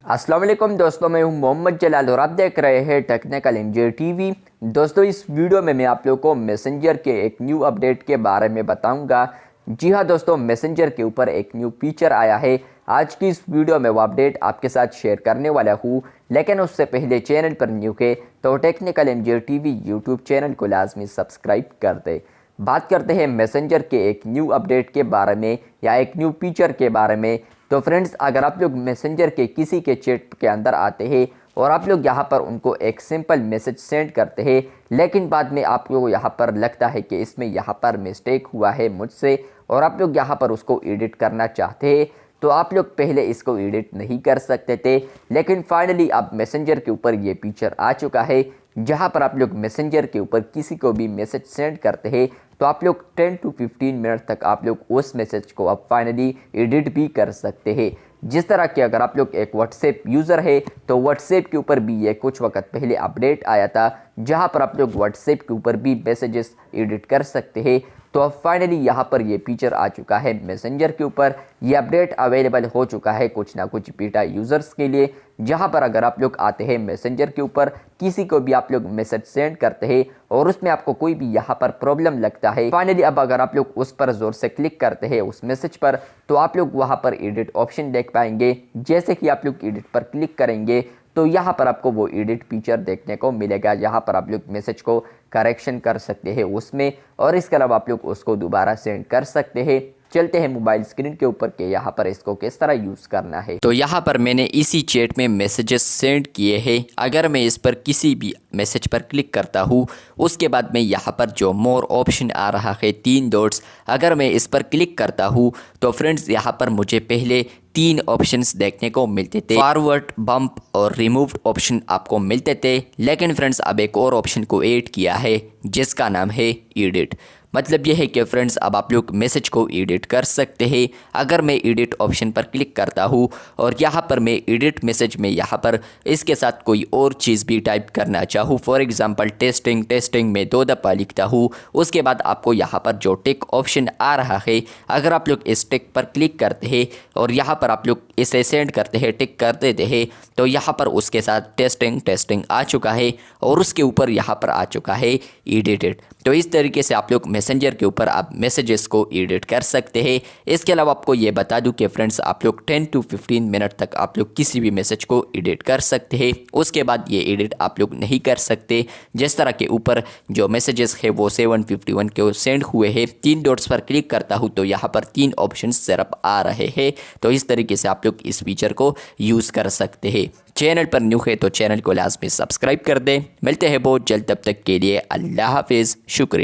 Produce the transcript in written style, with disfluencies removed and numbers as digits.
अस्सलाम वालेकुम दोस्तों, मैं हूं मोहम्मद जलाल और आप देख रहे हैं टेक्निकल एमजे टीवी। दोस्तों, इस वीडियो में मैं आप लोगों को मैसेंजर के एक न्यू अपडेट के बारे में बताऊंगा। जी हां दोस्तों, मैसेंजर के ऊपर एक न्यू फीचर आया है। आज की इस वीडियो में वो अपडेट आपके साथ शेयर करने वाला हूँ, लेकिन उससे पहले चैनल पर न्यू के तो technical MJ TV YouTube channel को लाजमी सब्सक्राइब कर दे। बात करते हैं मैसेंजर के एक न्यू अपडेट के बारे में या एक न्यू फीचर के बारे में। तो फ्रेंड्स, अगर आप लोग मैसेंजर के किसी के चैट के अंदर आते हैं और आप लोग यहाँ पर उनको एक सिंपल मैसेज सेंड करते हैं, लेकिन बाद में आपको यहाँ पर लगता है कि इसमें यहाँ पर मिस्टेक हुआ है मुझसे और आप लोग यहाँ पर उसको एडिट करना चाहते हैं, तो आप लोग पहले इसको एडिट नहीं कर सकते थे, लेकिन फाइनली अब मैसेंजर के ऊपर ये फीचर आ चुका है जहाँ पर आप लोग मैसेंजर के ऊपर किसी को भी मैसेज सेंड करते हैं तो आप लोग 10 to 15 मिनट तक आप लोग उस मैसेज को अब फाइनली एडिट भी कर सकते हैं। जिस तरह के अगर आप लोग एक व्हाट्सएप यूज़र है तो व्हाट्सएप के ऊपर भी ये कुछ वक्त पहले अपडेट आया था जहाँ पर आप लोग व्हाट्सएप के ऊपर भी मैसेजेस एडिट कर सकते हैं। तो अब फाइनली यहाँ पर ये फीचर आ चुका है मैसेंजर के ऊपर। ये अपडेट अवेलेबल हो चुका है कुछ ना कुछ बीटा यूज़र्स के लिए, जहाँ पर अगर आप लोग आते हैं मैसेंजर के ऊपर, किसी को भी आप लोग मैसेज सेंड करते हैं और उसमें आपको कोई भी यहाँ पर प्रॉब्लम लगता है, फाइनली अब अगर आप लोग उस पर ज़ोर से क्लिक करते हैं उस मैसेज पर, तो आप लोग वहाँ पर एडिट ऑप्शन देख पाएंगे। जैसे कि आप लोग एडिट पर क्लिक करेंगे तो यहाँ पर आपको वो एडिट फीचर देखने को मिलेगा। यहाँ पर आप लोग मैसेज को करेक्शन कर सकते हैं उसमें, और इसके अलावा आप लोग उसको दोबारा सेंड कर सकते हैं। चलते हैं मोबाइल स्क्रीन के ऊपर के यहाँ पर इसको किस तरह यूज़ करना है। तो यहाँ पर मैंने इसी चैट में मैसेजेस सेंड किए हैं। अगर मैं इस पर किसी भी मैसेज पर क्लिक करता हूँ, उसके बाद में यहाँ पर जो मोर ऑप्शन आ रहा है 3 डॉट्स, अगर मैं इस पर क्लिक करता हूँ तो फ्रेंड्स यहाँ पर मुझे पहले 3 ऑप्शंस देखने को मिलते थे। फॉरवर्ड, बम्प और रिमूव्ड ऑप्शन आपको मिलते थे, लेकिन फ्रेंड्स अब एक और ऑप्शन को ऐड किया है जिसका नाम है एडिट। मतलब यह है कि फ्रेंड्स अब आप लोग मैसेज को एडिट कर सकते हैं। अगर मैं एडिट ऑप्शन पर क्लिक करता हूँ और यहाँ पर मैं एडिट मैसेज में यहाँ पर इसके साथ कोई और चीज़ भी टाइप करना चाहूँ, फॉर एग्जांपल टेस्टिंग में 2 दफ़ा लिखता हूँ, उसके बाद आपको यहाँ पर जो टिक ऑप्शन आ रहा है, अगर आप लोग इस टिक पर क्लिक करते हैं और यहाँ पर आप लोग इसे सेंड करते हैं, टिक कर देते हैं, तो यहाँ पर उसके साथ टेस्टिंग आ चुका है और उसके ऊपर यहाँ पर आ चुका है एडिटेड। तो इस तरीके से आप लोग मैसेंजर के ऊपर आप मैसेजेस को एडिट कर सकते हैं। इसके अलावा आपको ये बता दूं कि फ्रेंड्स आप लोग 10 to 15 मिनट तक आप लोग किसी भी मैसेज को एडिट कर सकते हैं। उसके बाद ये एडिट आप लोग नहीं कर सकते। जिस तरह के ऊपर जो मैसेजेस है वो 751 के सेंड हुए हैं, 3 डॉट्स पर क्लिक करता हूँ तो यहाँ पर 3 ऑप्शन सिर्फ आ रहे हैं। तो इस तरीके से आप लोग इस फीचर को यूज़ कर सकते हैं। चैनल पर न्यू है तो चैनल को लाजमी सब्सक्राइब कर दें। मिलते हैं बहुत जल्द, तब तक के लिए अल्लाह हाफिज़, शुक्रिया।